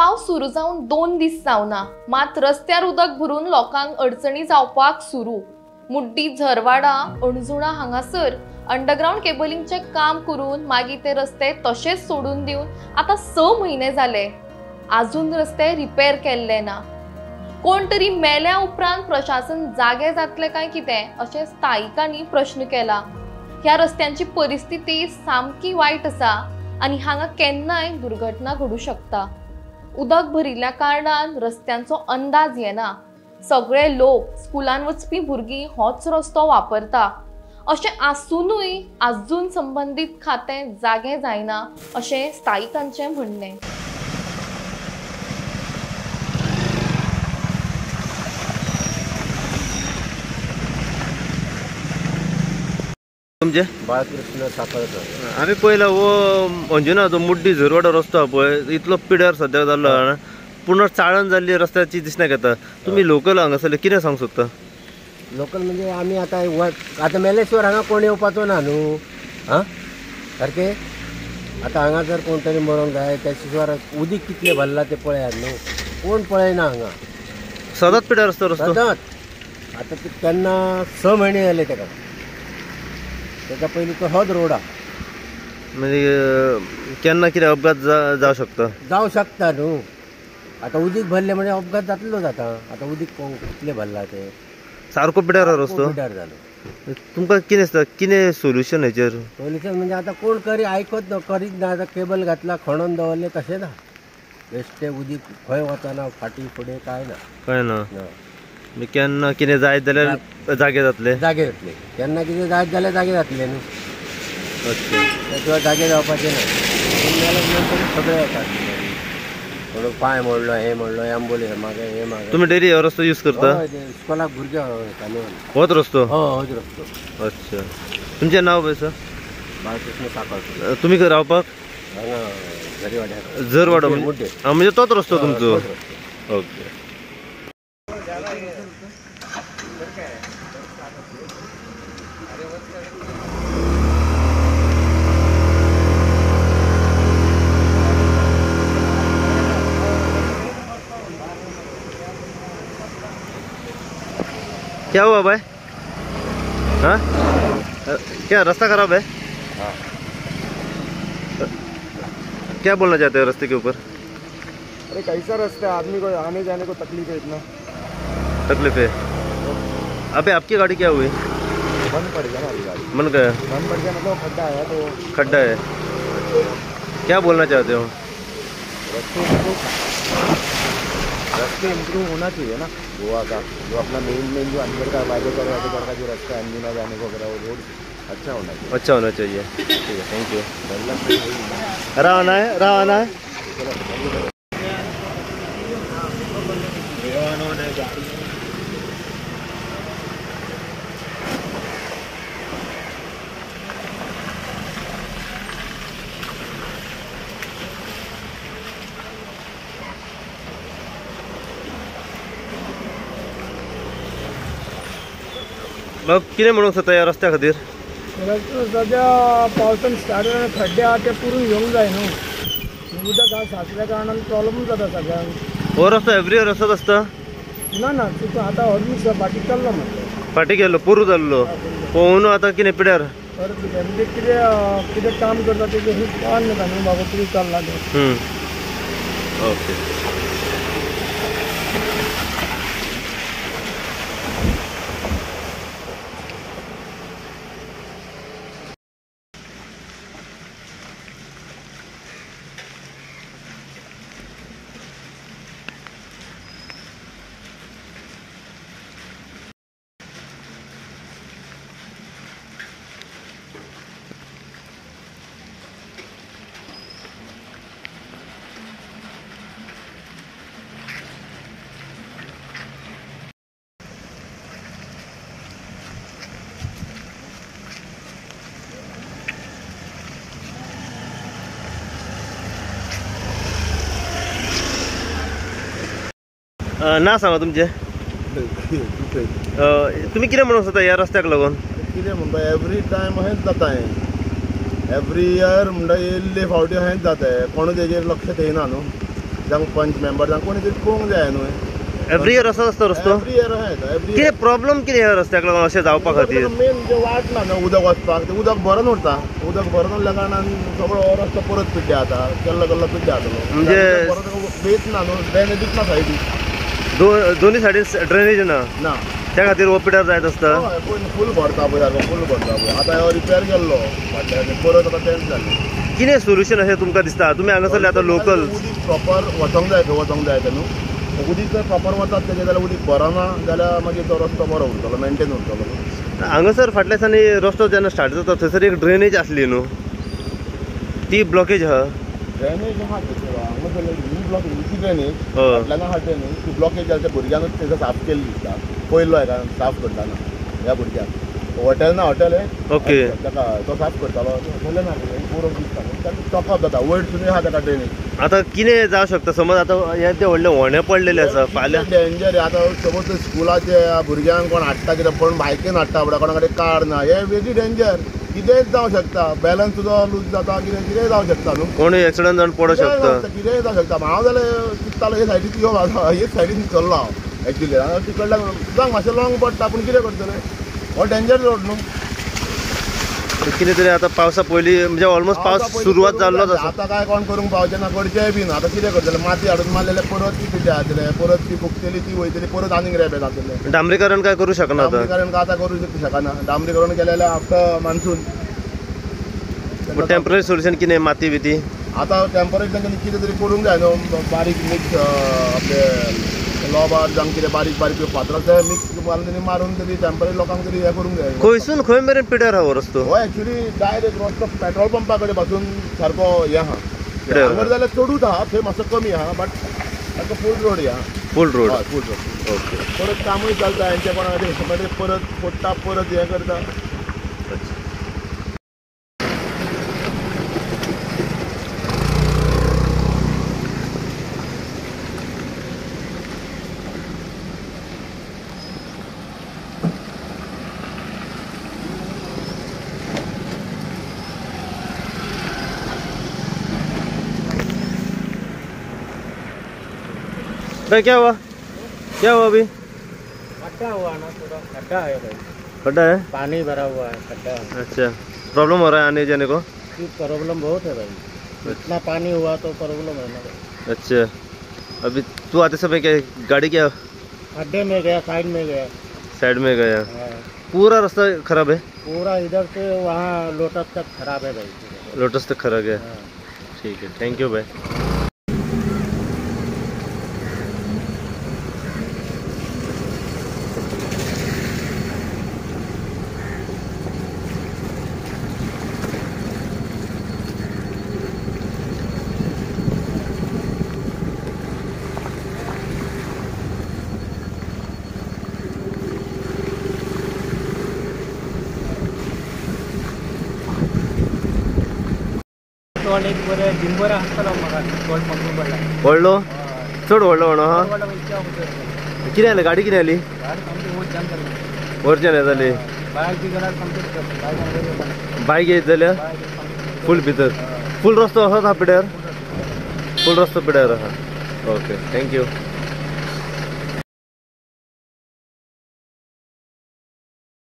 पावस सुरू जावन 2 दीस जावना, मात रस्त्यार उदक भरून लोकांक अडचणी जावपाक सुरू। मुड्डी, झरवाडा, अणजुणा हांगासर अंडरग्राउंड केबलिंगचे काम करून मागीर ते रस्ते तशेच सोडून दिवन आता 6 म्हयने जाले, अजून रस्ते रिपेर केल्ले ना। कोण तरी मेल्या उपरांत प्रशासन जागे जातले काय कितें अशें स्थायिकांनी प्रश्न केला। ह्या रस्त्यांची परिस्थिती सामकी वायट आसा आनी हांगा केन्नाय दुर्घटना घडू शकता। उदक भरिल्ल्या कारणान रस्त्यांचो अंदाज येना। सगळे लोक, स्कुलान वचपी भुरगीं होच रस्तो वापरता। अशें आसूनय अजून संबंधित खातें जागे जायना अशें स्थायिकांचें म्हणणें। तुमचे बाळकृष्ण साखळकर। आम्ही पहिला वो अंजुना तो मुड्डी झरवाडा रस्तो पळय, इतलो पिड्यार सद्या जाल्लो हा, पूर्ण चाळण जाल्ली रस्त्याची दिसण्याक येता। तुम्ही लोकल हांगासरले कितें सांग सोदता? लोकल म्हणजे आमी आता मेलेश्वर हांगा कोण येवपाचो ना न्हू, हां सारके। आता हांगा जर कोण तरी मरोंक जाय, त्या शिवार उदीक कितले भरला ते पळयात न्हू, कोण पळयना हांगा। सदांच पिड्यार आसता रस्तो? सदांच। आता ते केन्ना 6 म्हयने जाले तेका, त्याच्या पयलीं तो होच रोड हा। म्हणजे केन्ना कितें अपघात जावं शकता? जावं शकता न्हू। आता उदीक भरले म्हणजे अपघात जातलो जाता। आता उदीक कितले भरला ते सारको पिड्यार रस्तो? पिड्यार जालो। तुमकां कितें दिसता, कितें सोल्युशन हेचेर? सोल्युशन म्हणजे आता कोण आयकत करीत ना। आता केबल घातला, खणून दवरले तशें ना, बेश्टे उदीक खंय वचना, फाटी फुडें काय ना, कळ्ळें ना। केन्ना कितें जायत जाल्यार जागे जातले? जागे जातले। केन्ना कितें जायत जाल्यार जागे जातले न्हू। त्या शिवाय जागे जावपाचे ना। सगळे येतात, कोण पांय मोडलो, हे मोडलो, एम्बुलन्स मागे, हे मागे। तुम्ही डेली हो रस्तो यूज करता? इस्कॉलाक भुरगे चालू होच रस्तो? हो, होच रस्तो। अच्छा, तुमचें नांव पळय सर? बाळकृष्ण साखळकर। तुम्ही खंय रावपाक? हांगा झरवाड्यार। झरवाडा म्हणजे तोच रस्तो तुमचो? ओके। क्या हुआ भाई? हाँ, क्या रास्ता खराब है? हाँ। क्या बोलना चाहते हो रास्ते के ऊपर? अरे कैसा रास्ता है, आदमी को आने जाने को तकलीफ है, इतना तकलीफ है। अबे आपकी गाड़ी क्या हुई? बंद पड़ गया ना अभी गाड़ी। बंद गया? बंद पड़ गया मतलब खड्डा आया तो। खड्डा है, क्या बोलना चाहते हो? रास्ते इम्प्रूव होना चाहिए ना गोवा का। जो अपना मेन जो अंदर का बाइकर का जो रास्ता है अंजुना जाने को वगैरह, वो रोड अच्छा होना चाहिए। अच्छा होना चाहिए। ठीक है, थैंक यू। डेवलपमेंट रवाना है, रवाना है। मग कितें म्हणूंक सोदता ह्या रस्त्या खातीर? सध्या पावसान स्टार्ट जावन खड्डे आहा ते पुरून घेवंक जाय न्हू। उदक हांगा साचल्या कारणान प्रॉब्लम जाता सगळ्यांक। हो रस्तो एवरी इयर असोच आसता? ना तुका आतां हो दीस फाटी चल्लो म्हटलं, फाटी गेल्लो, पुरू जाल्लो, पळोवन आतां कितें पिड्यार? परत म्हणजे कितें काम करता तेजें खूब कळना जाता न्हू बाबा, पुरू चल्ला तें। ओके। ना सांगा तुमचे। तुम्ही कितें म्हणूंक सोदता ह्या रस्त्याक लागून? कितें म्हणटा, एवरी टायम हेंच जाता, हें एवरी इयर म्हणटा येयल्ले फावटी हेंच जाता, कोण तेजेर लक्ष दिना न्हू। जावं पंच मेंबर जावं कोणी तरी पळोवंक जाय न्हू एवरी इयर असोच आसता रस्तो एवरी इयर एवरी कितें प्रॉब्लम कितें ह्या रस्त्याक लागून अशें जावपा खातीर मेन जे वाट ना न्हू उदक वचपाक ते उदक भरून उरता उदक भरून उरल्या कारणान सगळो हो रस्तो परत पिड्ड्या जाता केल्लो पिड्ड्या जातलो म्हणजे बेस ना न्हू ड्रेनेजूच ना सायडीक दोन्ही सायडीन ड्रेनेज ना त्या खातीर हो पिड्यार जायत आसता फूल भरता पळय सारको फूल भरता पळय आतां हो रिपेर केल्लो फाटल्यान परत आतां चेंज जालें कितें सोल्युशन अशें तुमकां दिसता तुमी हांगासरले आतां लोकल उदीक प्रॉपर वचोंक जाय खंय वचोंक जाय तें न्हू उदीक जर प्रॉपर वतात तेजे जाल्यार उदीक भरना जाल्यार मागीर तो रस्तो बरो उरतलो मेंटेन उरतलो हांगासर फाटल्या दिसांनी रस्तो जेन्ना स्टार्ट जाता थंयसर एक ड्रेनेज आसली न्हू ती ब्लॉकेज आहा ड्रेनेज आहा हांगा ही ब्लॉकेज ड्रेनेज हय. फाटल्यान आहा ड्रेनेज ती ब्लॉकेज जाल्या त्या भुरग्यानूच तेजो साफ केल्ली दिसता पयलो हेका साफ करताना ह्या भुरग्याक हॉटेल ना हॉटेल ओके. ताका तो साफ करतालो हॉटेल ना पुरो दिसता ताका टॉकअप जाता वयर सुद्दां आहा ताका ड्रेनेज आतां कितें जावं शकता समज आतां हे ते व्हडले व्हणे पडलेले आसा फाल्यां डेंजर आतां सपोज स्कुलाचे भुरग्यांक कोण हाडटा कितें कोण बायकीन हाडटा फुडें कोणा कडेन कार ना हे वेगळी डेंजर कितेंय जावं शकता बॅलन्स सुद्दां लूज जाता कितें जावं शकता न्हू कोणूय एक्सिडंट जावन पडूं शकता कितेंय जावं शकता हांव जाल्यार चिंततालो हे सायडीक यो हेच सायडीन चल्लो हांव एक्चुली तिकडल्यान जावंक मातशें लॉंग पडटा पूण कितें करतलें हो डेंजर रोड न्हू कितें तरी आतां पावसा पयलीं म्हणजे ऑलमोस्ट पावस सुरवात जाल्लोच आसा आतां काय कोण करूंक पावचें ना करचेंय बीन आतां कितें करतलें माती हाडून मारलेले परत ती पिड्ड्या जातले परत ती फुकतली ती वयतली परत आनीक रेबे जातले डांबरीकरण काय करूं शकना आतां डांबरीकरण आतां करूंक शकना डांबरीकरण केलें जाल्यार आफ्टर मान्सून टेम्पररी सोल्युशन कितें माती बिती आतां टेम्पररी तांच्यांनी कितें तरी करूंक जाय न्हू बारीक मिक्स आपले लॉबार जावं कितें बारीक बारीक फातरां ते मिक्स घालून तरी मारून तरी टेम्पररी लोकांक तरी हें करूंक जाय खंयसून खंय मेरेन पिड्यार आहा हो रस्तो हो एक्चुली डायरेक्ट रस्तो पेट्रोल पंपा कडेन पासून सारको हे आहा पिड्यार हांगर जाल्यार चडूच आहा थंय मातसो कमी आहा बट सारको फूल रोड आहा फूल रोड हय फूल रोड ओके परत कामूय चलता हेंचे कोणा कडेन परत फोडटा परत हें करता भाई क्या हुआ अभी खड्डा हुआ ना पूरा खड्डा है भाई खड्डा है पानी भरा हुआ है खड्डा है अच्छा प्रॉब्लम हो रहा है आने जाने को प्रॉब्लम बहुत है भाई इतना पानी हुआ तो प्रॉब्लम है ना भाई अच्छा अभी तू आते समय क्या गाड़ी क्या खड्डे में गया साइड में गया साइड में गया हाँ, पूरा रास्ता खराब है पूरा इधर से वहाँ लोटस तक खराब है भाई लोटस तक खराब है हाँ। ठीक है थैंक यू भाई एक बरे डिंबोरा आसतालो म्हाका चड पंप पडला व्हडलो चड व्हडलो म्हणो हा व्हडलो इतक्या भितर कितें जालें गाडी कितें जाली गाडी सामकी वयर जाम जाली वरच्यान हें जाली बायक बी गेल्यार सामकी बायक येत जाल्यार बायक फूल भितर फूल रस्तो आसा पिड्यार फूल रस्तो पिड्यार आहा ओके थँक्यू